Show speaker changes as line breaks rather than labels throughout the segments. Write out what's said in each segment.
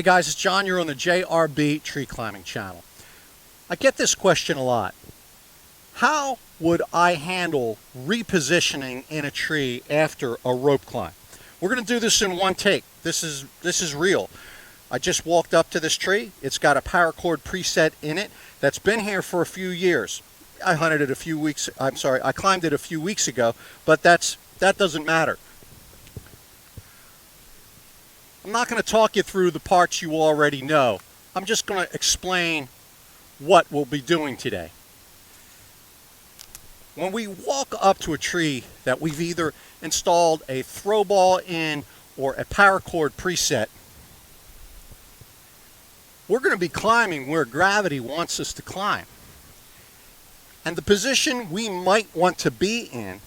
Hey guys, it's John. You're on the JRB Tree Climbing channel. I get this question a lot. How would I handle repositioning in a tree after a rope climb? We're going to do this in one take. This is real. I just walked up to this tree. It's got a paracord preset in it that's been here for a few years. I climbed it a few weeks ago, but that doesn't matter. I'm not going to talk you through the parts you already know. I'm just going to explain what we'll be doing today. When we walk up to a tree that we've either installed a throw ball in or a paracord preset, we're going to be climbing where gravity wants us to climb. And the position we might want to be in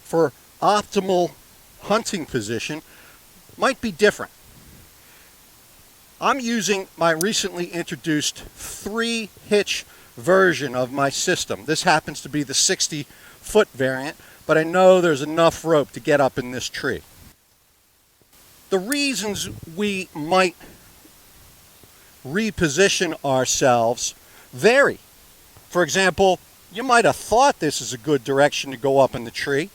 for optimal hunting position might be different. I'm using my recently introduced 3 hitch version of my system. This happens to be the 60-foot variant, but I know there's enough rope to get up in this tree. The reasons we might reposition ourselves vary. For example, you might have thought this is a good direction to go up in the tree,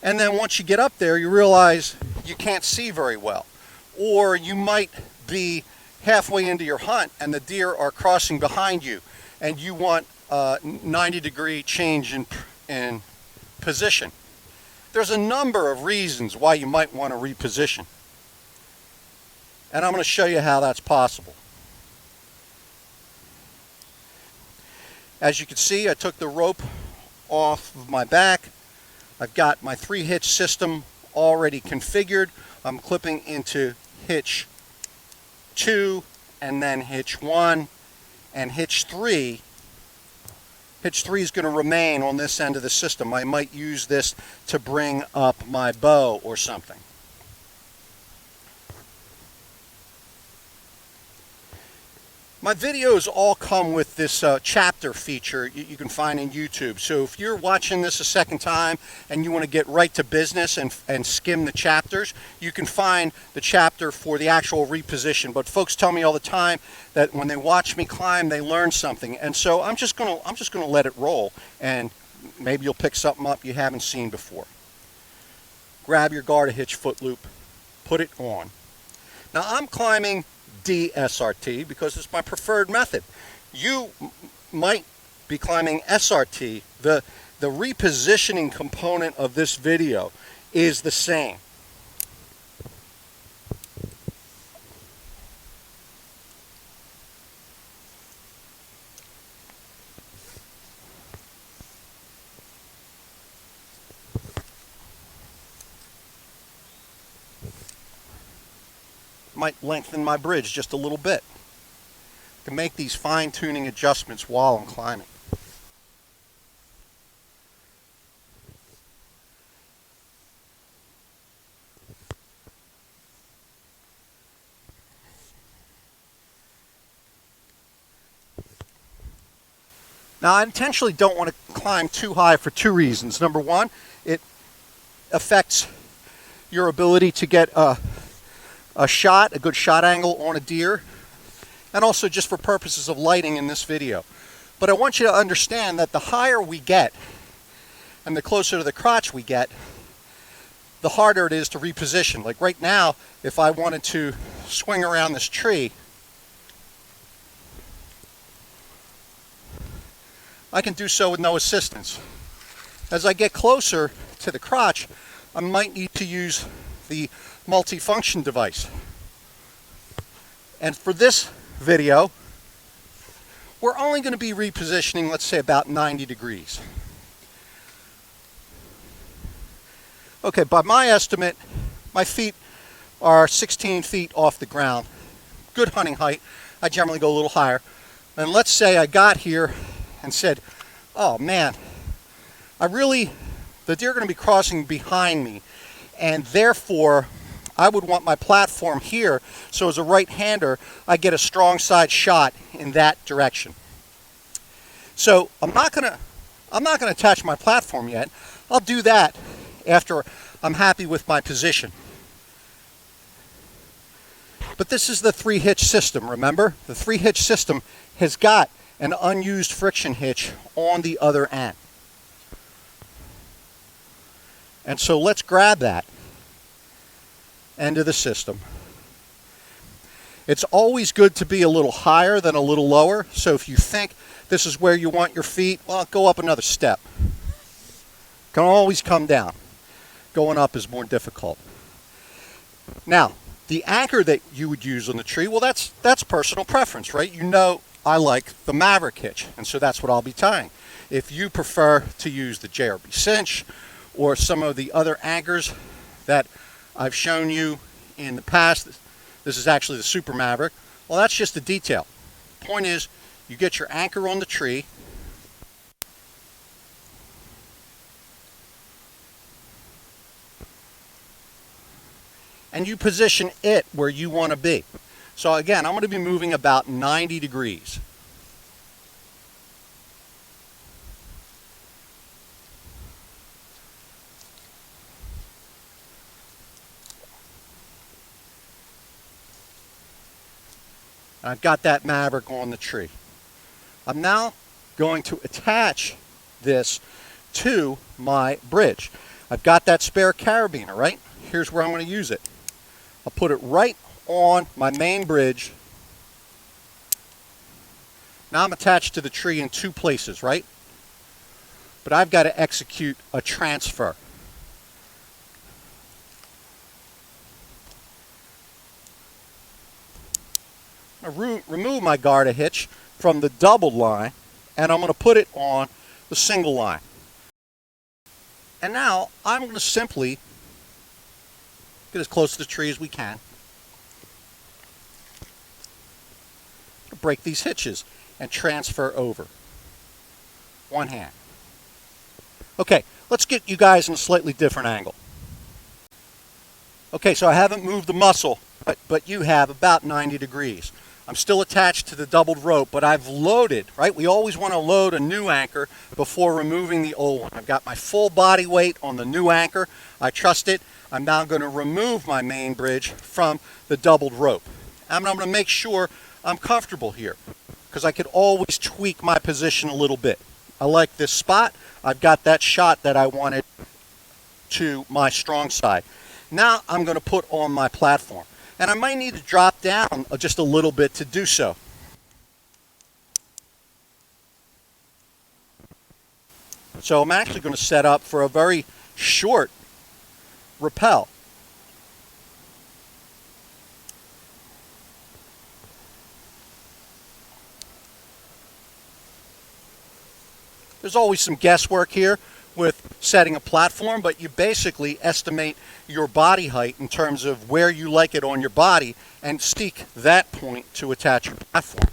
and then once you get up there you realize you can't see very well. Or you might be halfway into your hunt and the deer are crossing behind you and you want a 90-degree change in position. There's a number of reasons why you might want to reposition, and I'm going to show you how that's possible. As you can see, I took the rope off of my back. I've got my 3 hitch system already configured. I'm clipping into hitch 2 and then hitch 1 and hitch 3. Hitch 3 is going to remain on this end of the system. I might use this to bring up my bow or something. My videos all come with this chapter feature you can find in YouTube. So if you're watching this a second time and you want to get right to business and skim the chapters, you can find the chapter for the actual reposition. But folks tell me all the time that when they watch me climb, they learn something. And so I'm just gonna let it roll, and maybe you'll pick something up you haven't seen before. Grab your garter hitch foot loop, put it on. Now I'm climbing DSRT because it's my preferred method. You might be climbing SRT. The repositioning component of this video is the same. Might lengthen my bridge just a little bit to make these fine-tuning adjustments while I'm climbing. Now, I intentionally don't want to climb too high for 2 reasons. Number one, it affects your ability to get a good shot angle on a deer, and also just for purposes of lighting in this video. But I want you to understand that the higher we get and the closer to the crotch we get, the harder it is to reposition. Like right now, if I wanted to swing around this tree, I can do so with no assistance. As I get closer to the crotch, I might need to use the multifunction device. And for this video, we're only going to be repositioning, let's say, about 90 degrees. Okay, by my estimate, my feet are 16 feet off the ground. Good hunting height. I generally go a little higher. And let's say I got here and said, oh man, the deer are going to be crossing behind me, and therefore I would want my platform here, so as a right-hander, I get a strong side shot in that direction. So I'm not gonna attach my platform yet. I'll do that after I'm happy with my position. But this is the 3-hitch system, remember? The 3-hitch system has got an unused friction hitch on the other end. And so let's grab that end of the system. It's always good to be a little higher than a little lower. So if you think this is where you want your feet, well, go up another step. Can always come down. Going up is more difficult. Now, the anchor that you would use on the tree, well, that's personal preference, right? You know I like the Maverick hitch, and so that's what I'll be tying. If you prefer to use the JRB cinch or some of the other anchors that I've shown you in the past, this is actually the Super Maverick, well, that's just a detail. Point is, you get your anchor on the tree, and you position it where you want to be. So again, I'm going to be moving about 90 degrees. And I've got that Maverick on the tree. I'm now going to attach this to my bridge. I've got that spare carabiner, right? Here's where I'm going to use it. I'll put it right on my main bridge. Now I'm attached to the tree in 2 places, right? But I've got to execute a transfer. I'm going to remove my garter hitch from the doubled line, and I'm going to put it on the single line. And now I'm going to simply get as close to the tree as we can. Break these hitches and transfer over. One hand. Okay, let's get you guys in a slightly different angle. Okay, so I haven't moved the muscle, but you have about 90 degrees. I'm still attached to the doubled rope, but I've loaded, right? We always want to load a new anchor before removing the old one. I've got my full body weight on the new anchor. I trust it. I'm now going to remove my main bridge from the doubled rope. And I'm going to make sure I'm comfortable here, because I could always tweak my position a little bit. I like this spot. I've got that shot that I wanted to my strong side. Now I'm going to put on my platform. And I might need to drop down just a little bit to do so. So I'm actually going to set up for a very short rappel. There's always some guesswork here with setting a platform, but you basically estimate your body height in terms of where you like it on your body and seek that point to attach your platform.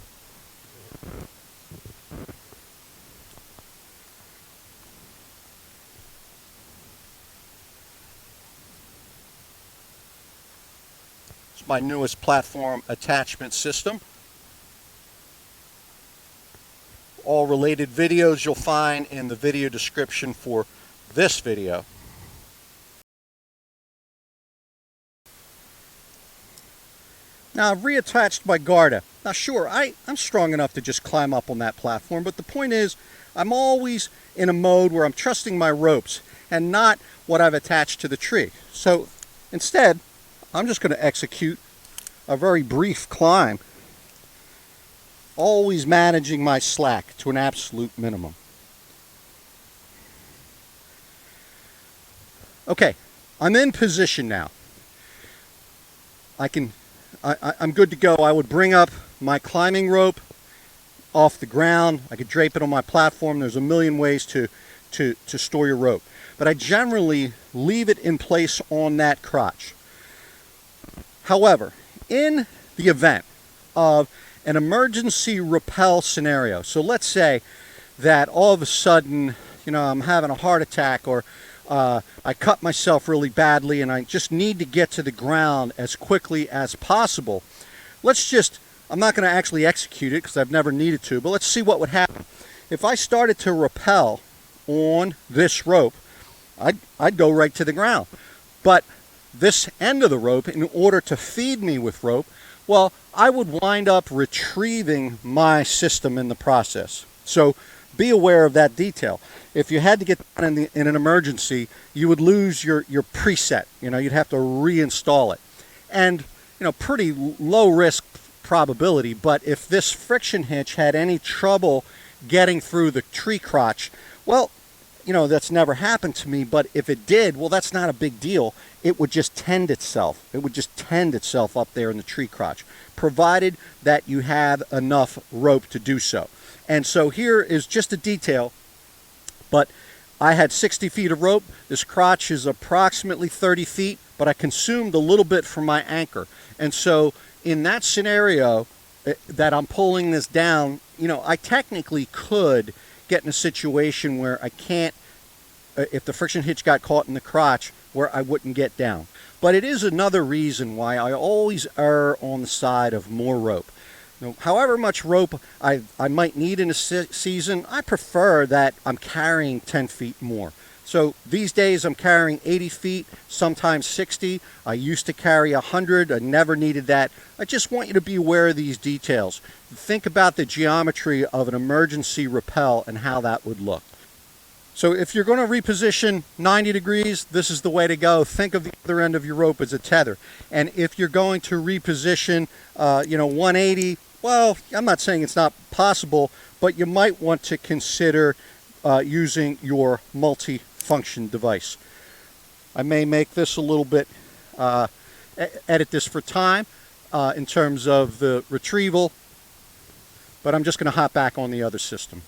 It's my newest platform attachment system. All related videos you'll find in the video description for this video. Now I've reattached my garter. Now sure, I'm strong enough to just climb up on that platform, but the point is I'm always in a mode where I'm trusting my ropes and not what I've attached to the tree. So instead, I'm just going to execute a very brief climb, always managing my slack to an absolute minimum. Okay, I'm in position now. I'm good to go. I would bring up my climbing rope off the ground. I could drape it on my platform. There's a million ways to store your rope. But I generally leave it in place on that crotch. However, in the event of an emergency rappel scenario, so let's say that all of a sudden, I'm having a heart attack, or I cut myself really badly and I just need to get to the ground as quickly as possible. I'm not going to actually execute it because I've never needed to, but let's see what would happen. If I started to rappel on this rope, I'd go right to the ground. But this end of the rope, in order to feed me with rope, Well, I would wind up retrieving my system in the process. So be aware of that detail. If you had to get down in an emergency, you would lose your preset. You'd have to reinstall it. And, pretty low risk probability, but if this friction hitch had any trouble getting through the tree crotch, well, that's never happened to me, but if it did, well, that's not a big deal. It would just tend itself. It would just tend itself up there in the tree crotch, provided that you have enough rope to do so. And so here is just a detail, but I had 60 feet of rope. This crotch is approximately 30 feet, but I consumed a little bit from my anchor. And so in that scenario that I'm pulling this down, I technically could get in a situation where I can't, if the friction hitch got caught in the crotch, where I wouldn't get down. But it is another reason why I always err on the side of more rope. However much rope I might need in a season, I prefer that I'm carrying 10 feet more. So these days I'm carrying 80 feet, sometimes 60. I used to carry 100. I never needed that. I just want you to be aware of these details. Think about the geometry of an emergency rappel and how that would look. So if you're going to reposition 90 degrees, this is the way to go. Think of the other end of your rope as a tether. And if you're going to reposition, 180, well, I'm not saying it's not possible, but you might want to consider using your multi-function device. I may make this a little bit, edit this for time in terms of the retrieval, but I'm just going to hop back on the other system.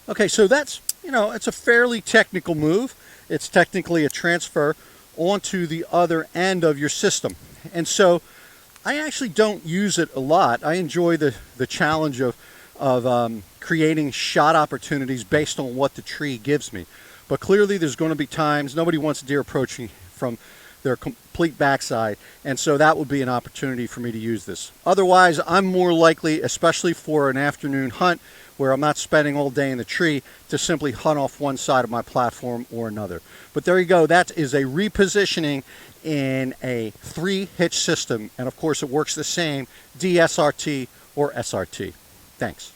Okay, so that's, it's a fairly technical move. It's technically a transfer onto the other end of your system. And so I actually don't use it a lot. I enjoy the challenge of creating shot opportunities based on what the tree gives me. But clearly there's going to be times nobody wants deer approaching from their complete backside, and so that would be an opportunity for me to use this. Otherwise, I'm more likely, especially for an afternoon hunt where I'm not spending all day in the tree, to simply hunt off one side of my platform or another. But there you go. That is a repositioning in a 3-hitch system, and of course it works the same DSRT or SRT. Thanks.